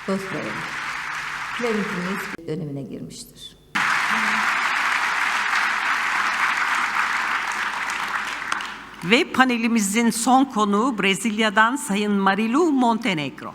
Dostlarım, Clementine dönemine girmiştir. Ve panelimizin son konuğu Brezilya'dan Sayın Marilu Montenegro.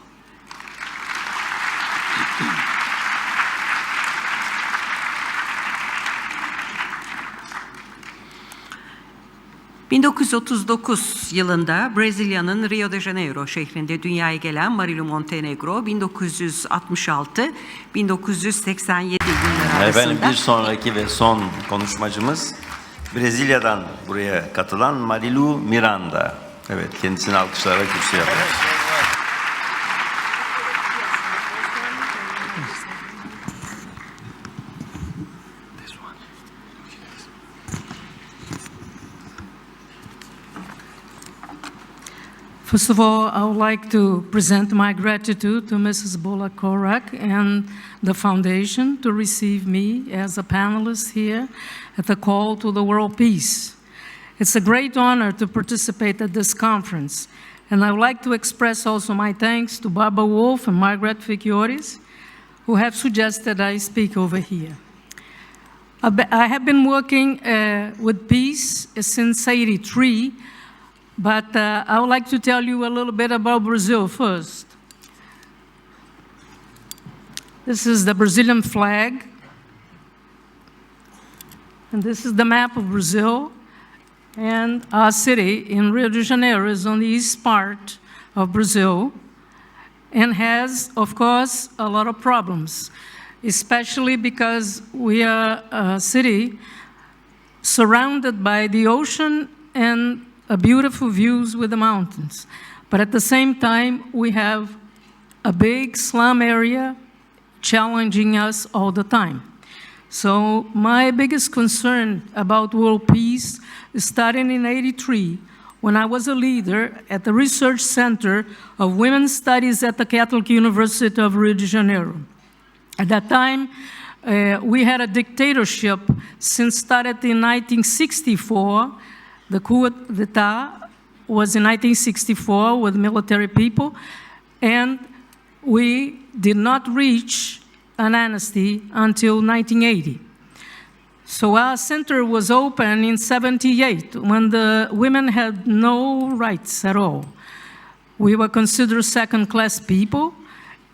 ...1939 yılında Brezilya'nın Rio de Janeiro şehrinde dünyaya gelen Marilu Montenegro, 1966-1987 yılları arasında... Efendim, bir sonraki ve son konuşmacımız Brezilya'dan buraya katılan Marilu Miranda. Evet, kendisini alkışlarla kürsüye alıyoruz. First of all, I would like to present my gratitude to Mrs. Bola Korak and the Foundation to receive me as a panelist here at the Call to the World Peace. It's a great honor to participate at this conference, and I would like to express also my thanks to Barbara Wolf and Margaret Ficioris, who have suggested I speak over here. I have been working with peace since '83, but I would like to tell you a little bit about Brazil first. This is the Brazilian flag, and this is the map of Brazil. And our city in Rio de Janeiro is on the east part of Brazil and has, of course, a lot of problems, especially because we are a city surrounded by the ocean and beautiful views with the mountains. But at the same time, we have a big slum area challenging us all the time. So my biggest concern about world peace started in '83 when I was a leader at the Research Center of Women's Studies at the Catholic University of Rio de Janeiro. At that time, we had a dictatorship since started in 1964. The coup d'etat was in 1964 with military people, and we did not reach an amnesty until 1980. So our center was open in '78 when the women had no rights at all. We were considered second-class people,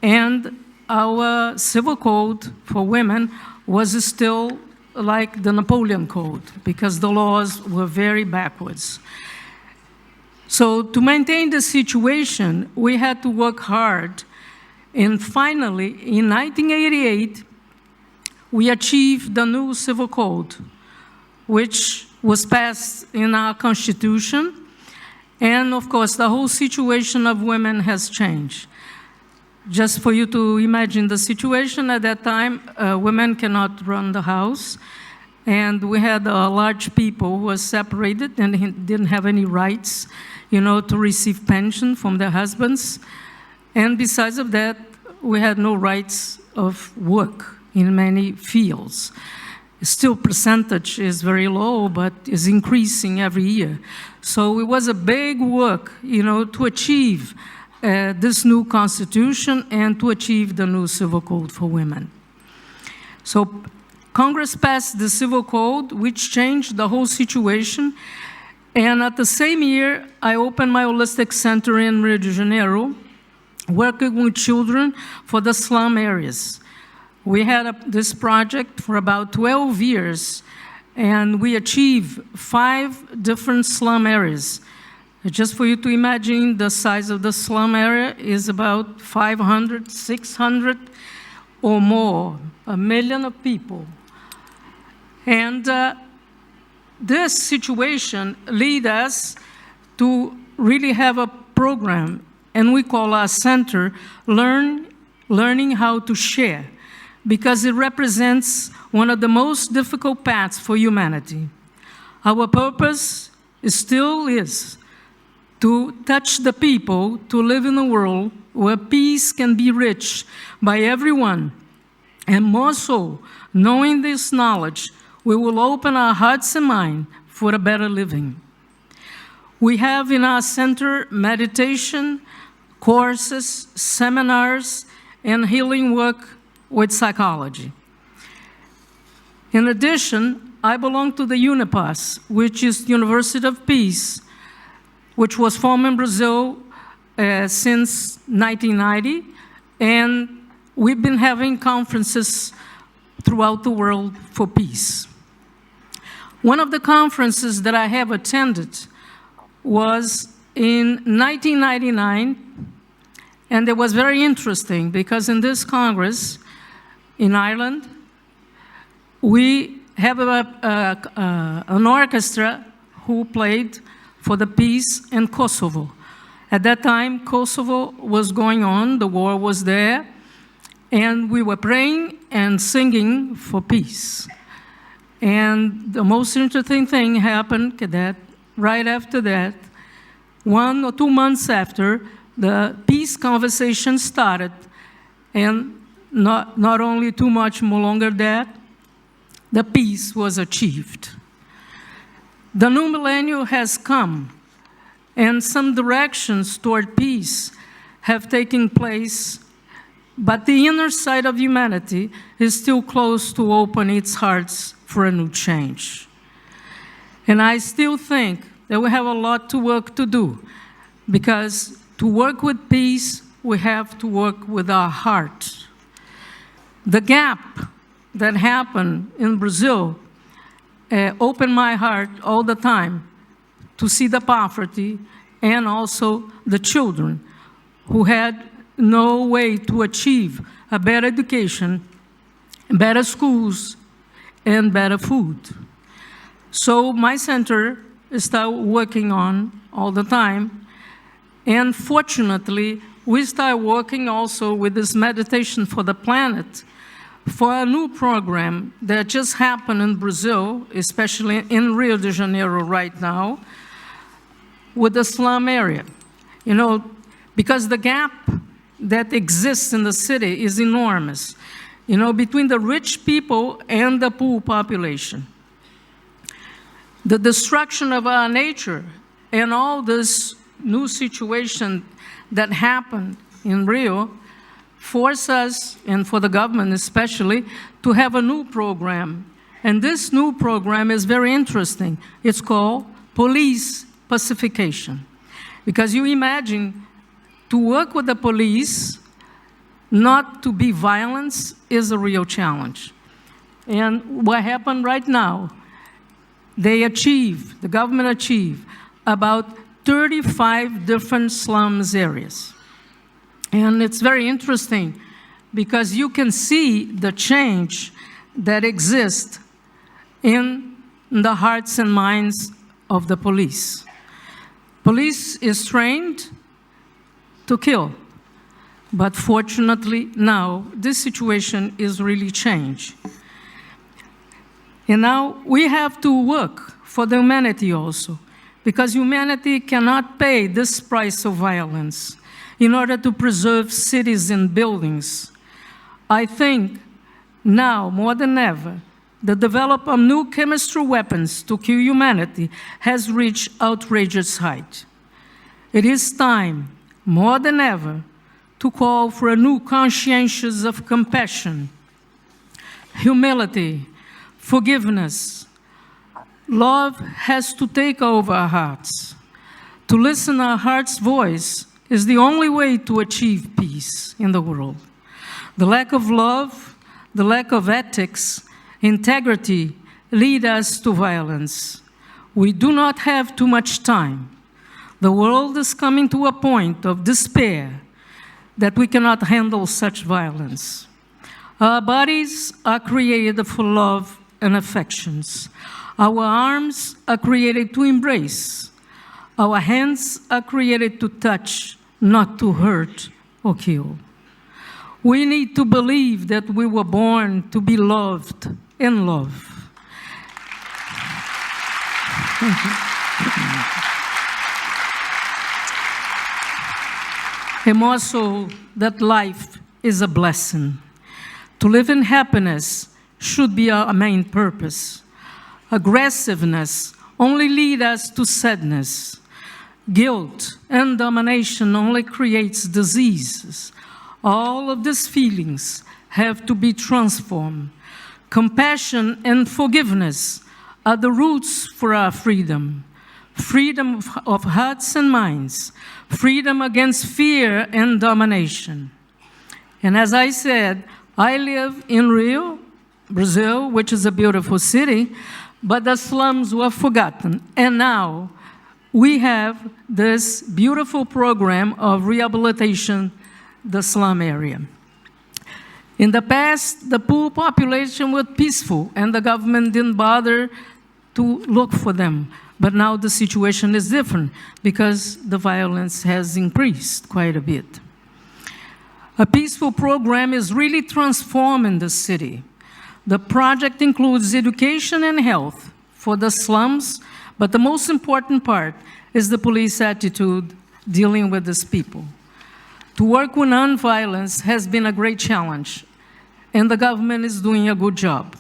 and our civil code for women was still like the Napoleon Code, because the laws were very backwards. So to maintain the situation, we had to work hard. And finally, in 1988, we achieved the new civil code, which was passed in our constitution. And of course, the whole situation of women has changed. Just for you to imagine the situation at that time, women cannot run the house. And we had large people who were separated and didn't have any rights, to receive pension from their husbands. And besides of that, we had no rights of work in many fields. Still, percentage is very low, but is increasing every year. So it was a big work, to achieve this new constitution and to achieve the new civil code for women. So Congress passed the civil code, which changed the whole situation. And at the same year, I opened my holistic center in Rio de Janeiro, working with children for the slum areas. We had this project for about 12 years, and we achieved 5 different slum areas. Just for you to imagine, the size of the slum area is about 500, 600 or more, 1 million of people. And this situation led us to really have a program, and we call our center Learning How to Share, because it represents one of the most difficult paths for humanity. Our purpose still is to touch the people to live in a world where peace can be reached by everyone. And more so, knowing this knowledge, we will open our hearts and minds for a better living. We have in our center meditation, courses, seminars, and healing work with psychology. In addition, I belong to the UNIPAS, which is University of Peace, which was formed in Brazil since 1990, and we've been having conferences throughout the world for peace. One of the conferences that I have attended was in 1999, and it was very interesting because in this Congress in Ireland, we have an orchestra who played for the peace in Kosovo. At that time, Kosovo was going on, the war was there, and we were praying and singing for peace. And the most interesting thing happened that right after that, 1 or 2 months after, the peace conversation started, and not only too much more longer that, the peace was achieved. The new millennium has come, and some directions toward peace have taken place, but the inner side of humanity is still close to open its hearts for a new change. And I still think that we have a lot to work to do, because to work with peace, we have to work with our heart. The gap that happened in Brazil opened my heart all the time to see the poverty and also the children who had no way to achieve a better education, better schools, and better food. So my center started working on all the time, and fortunately, we started working also with this Meditation for the Planet for a new program that just happened in Brazil, especially in Rio de Janeiro right now, with the slum area. You know, because the gap that exists in the city is enormous, you know, between the rich people and the poor population. The destruction of our nature and all this new situation that happened in Rio force us, and for the government especially, to have a new program. And this new program is very interesting. It's called Police Pacification. Because you imagine, to work with the police, not to be violence, is a real challenge. And what happened right now, the government achieved about 35 different slums areas. And it's very interesting because you can see the change that exists in the hearts and minds of the police. Police is trained to kill, but fortunately now this situation is really changed. And now we have to work for the humanity also, because humanity cannot pay this price of violence in order to preserve cities and buildings. I think now, more than ever, the development of new chemical weapons to kill humanity has reached outrageous height. It is time, more than ever, to call for a new conscience of compassion, humility, forgiveness. Love has to take over our hearts. To listen to our heart's voice is the only way to achieve peace in the world. The lack of love, the lack of ethics, integrity lead us to violence. We do not have too much time. The world is coming to a point of despair that we cannot handle such violence. Our bodies are created for love and affections. Our arms are created to embrace. Our hands are created to touch, not to hurt or kill. We need to believe that we were born to be loved and love. And also that life is a blessing. To live in happiness should be our main purpose. Aggressiveness only leads us to sadness. Guilt and domination only creates diseases. All of these feelings have to be transformed. Compassion and forgiveness are the roots for our freedom. Freedom of hearts and minds. Freedom against fear and domination. And as I said, I live in Rio, Brazil, which is a beautiful city, but the slums were forgotten. And now we have this beautiful program of rehabilitation, the slum area. In the past, the poor population was peaceful, and the government didn't bother to look for them. But now the situation is different because the violence has increased quite a bit. A peaceful program is really transforming the city. The project includes education and health for the slums, but the most important part is the police attitude dealing with these people. To work with nonviolence has been a great challenge, and the government is doing a good job.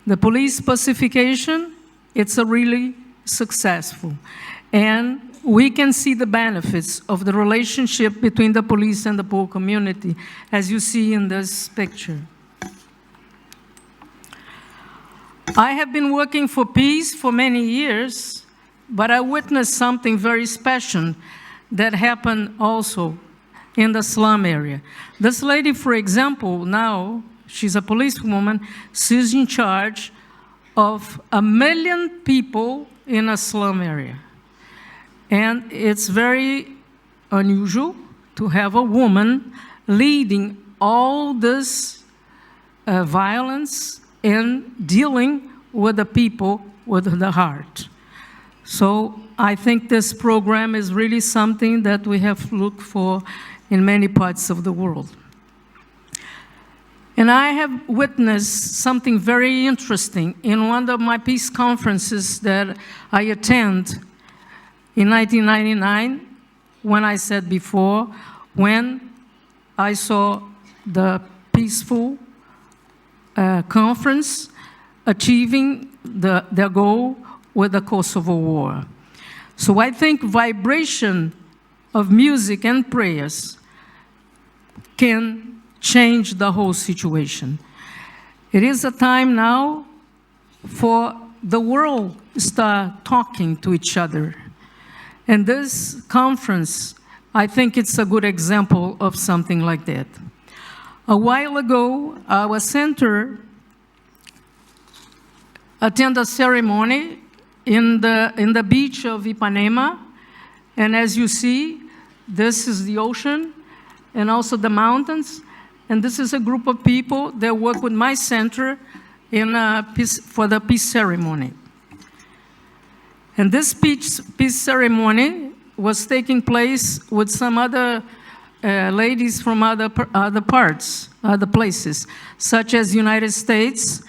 The police pacification, it's a really successful, and we can see the benefits of the relationship between the police and the poor community, as you see in this picture. I have been working for peace for many years, but I witnessed something very special that happened also in the slum area. This lady, for example, now, she's a policewoman, she's in charge of 1 million people in a slum area. And it's very unusual to have a woman leading all this violence and dealing with the people with the heart. So I think this program is really something that we have to look for in many parts of the world. And I have witnessed something very interesting in one of my peace conferences that I attend in 1999, when I said before, when I saw the peaceful conference achieving their goal with the Kosovo War. So I think vibration of music and prayers can change the whole situation. It is a time now for the world to start talking to each other. And this conference, I think it's a good example of something like that. A while ago, our center attended a ceremony in the beach of Ipanema. And as you see, this is the ocean and also the mountains. And this is a group of people that work with my center for the peace ceremony. And this peace ceremony was taking place with some other ladies from other places, such as United States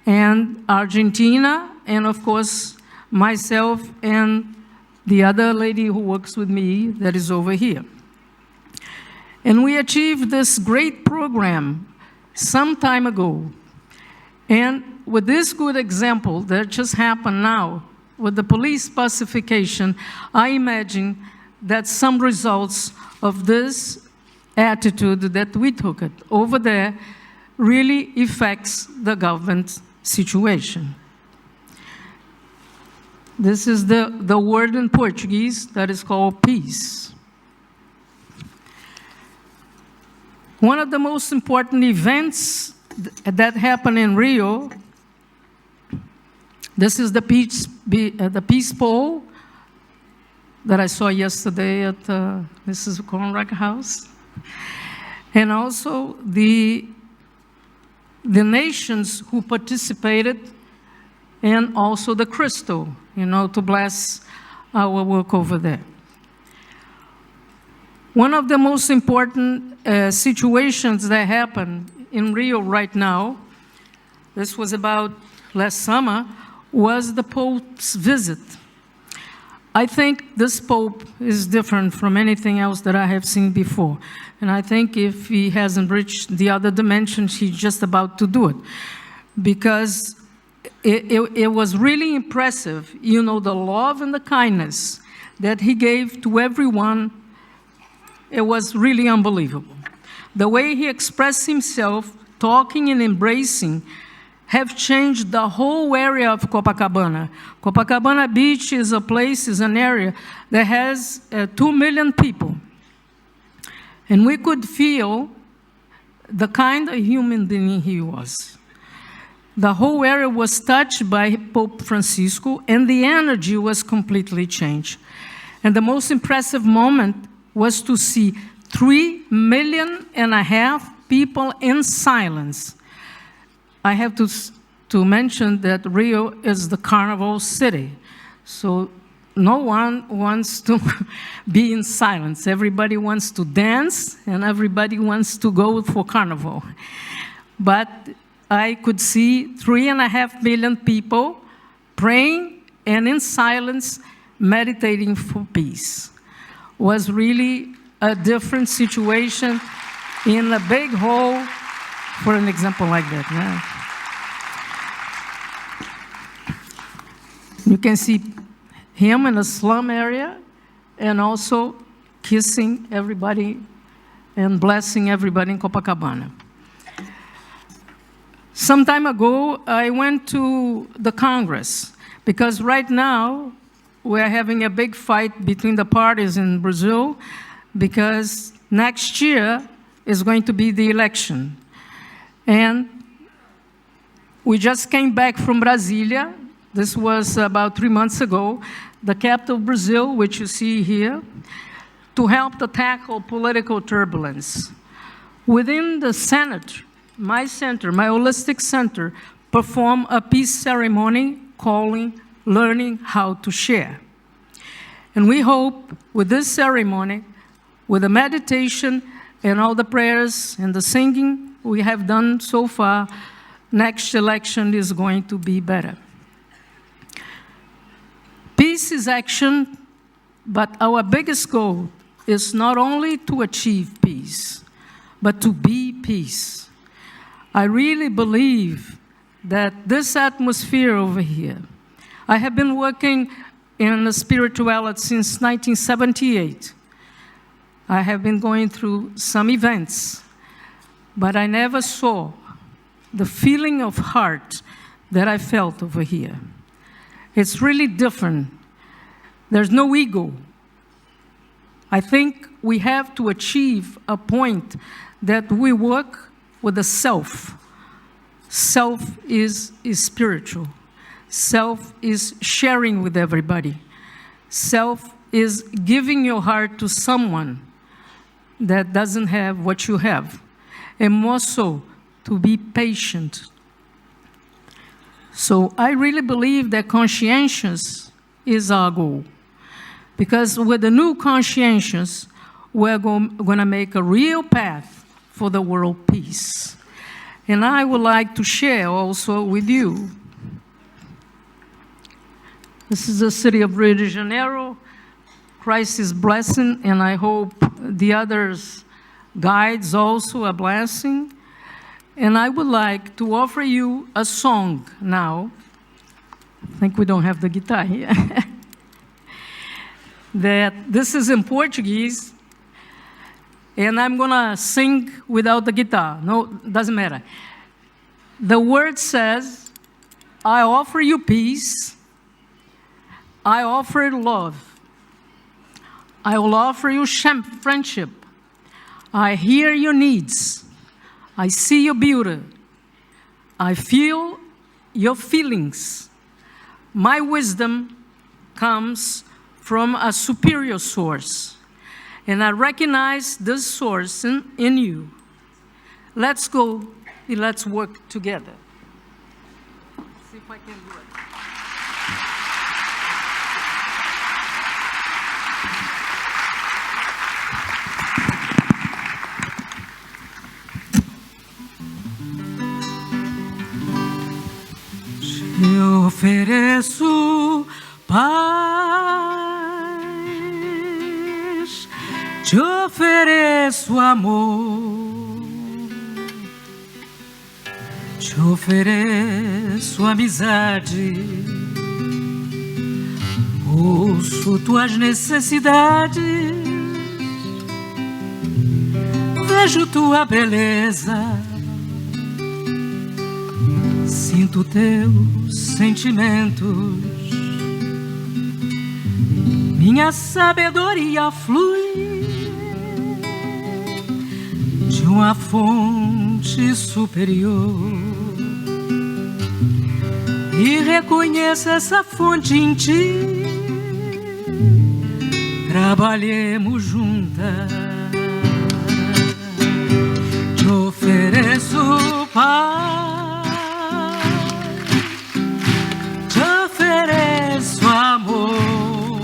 and Argentina, and of course, myself and the other lady who works with me that is over here. And we achieved this great program some time ago. And with this good example that just happened now, with the police pacification, I imagine that some results of this attitude that we took it over there really affects the government situation. This is the word in Portuguese that is called peace. One of the most important events that happened in Rio, this is the peace pole that I saw yesterday at Mrs. Conrad House. And also the nations who participated, and also the crystal, to bless our work over there. One of the most important situations that happened in Rio right now, this was about last summer, was the Pope's visit. I think this Pope is different from anything else that I have seen before. And I think if he hasn't reached the other dimensions, he's just about to do it. Because it was really impressive, the love and the kindness that he gave to everyone. It was really unbelievable. the way he expressed himself, talking and embracing, have changed the whole area of Copacabana. Copacabana Beach is a place, is an area that has 2 million people. And we could feel the kind of human being he was. The whole area was touched by Pope Francisco, and the energy was completely changed. And the most impressive moment was to see 3.5 million people in silence. I have to mention that Rio is the carnival city, so no one wants to be in silence. Everybody wants to dance, and everybody wants to go for carnival. But I could see 3.5 million people praying and in silence, meditating for peace. Was really a different situation in a big hall for an example like that. Yeah. You can see him in a slum area and also kissing everybody and blessing everybody in Copacabana. Some time ago, I went to the Congress because right now we're having a big fight between the parties in Brazil because next year is going to be the election. And we just came back from Brasilia. This was about 3 months ago, the capital of Brazil, which you see here, to help to tackle political turbulence. Within the Senate, my center, my holistic center, performed a peace ceremony calling Learning How to Share. And we hope with this ceremony, with the meditation and all the prayers and the singing we have done so far, next election is going to be better. Peace is action, but our biggest goal is not only to achieve peace, but to be peace. I really believe that this atmosphere over here, I have been working in the spirituality since 1978. I have been going through some events, but I never saw the feeling of heart that I felt over here. It's really different. There's no ego. I think we have to achieve a point that we work with the self. Self is spiritual. Self is sharing with everybody. Self is giving your heart to someone that doesn't have what you have. And more so, to be patient. So I really believe that conscientious is our goal. Because with the new conscientious, we're going to make a real path for the world peace. And I would like to share also with you. This is the city of Rio de Janeiro. Christ is blessing, and I hope the others guides also a blessing. And I would like to offer you a song now. I think we don't have the guitar here. That this is in Portuguese, and I'm gonna sing without the guitar. No, doesn't matter. The word says, I offer you peace. I offer love. I will offer you friendship. I hear your needs. I see your beauty. I feel your feelings. My wisdom comes from a superior source, and I recognize this source in you. Let's go and let's work together. See if I can do it. Eu ofereço paz, te ofereço amor, te ofereço amizade, ouço tuas necessidades, Vejo tua beleza, sinto teus sentimentos, minha sabedoria flui de uma fonte superior, e reconheço essa fonte em ti. Trabalhemos juntas, te ofereço paz, te ofereço amor,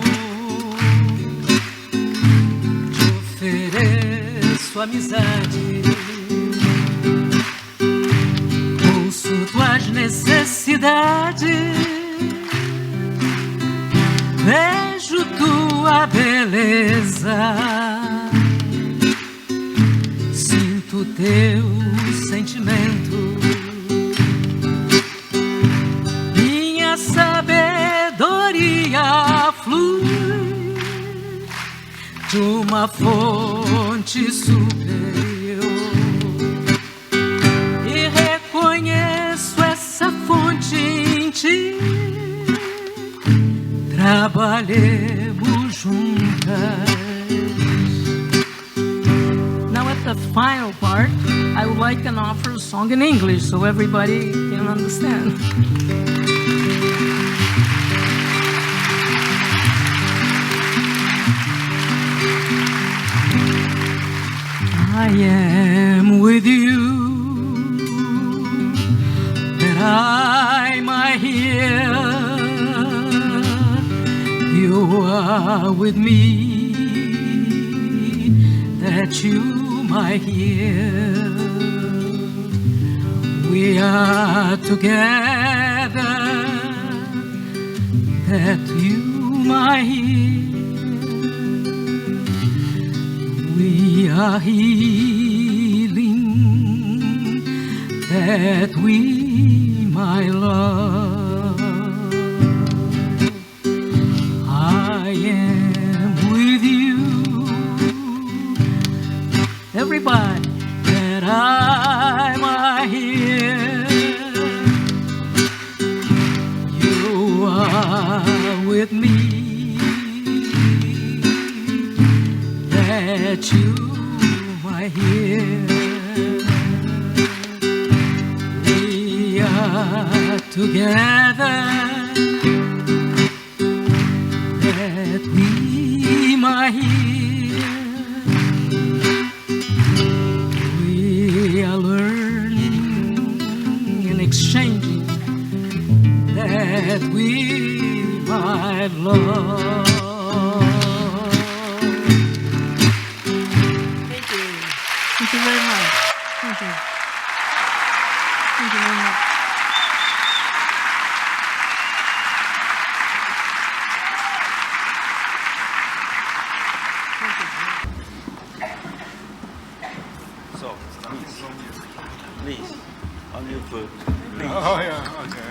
te ofereço amizade, ouço tuas necessidades, vejo tua beleza, sinto teu sentimento, minha sabedoria flui de uma fonte superior, e reconheço essa fonte em ti. Trabalhemos juntas. Now at the final part, I would like to offer a song in English so everybody can understand. I am with you, that I might hear. You are with me, that you might hear. We are together, that you might hear. We are healing, that we might love. I am with you, everybody, that I might hear. You are with me, that you might hear. We are together, that we might hear. We are learning and exchanging, that we might love. Thank you. Thank you very much. Thank you. Thank you very much. So, please, on your foot. Please. Oh, yeah, okay.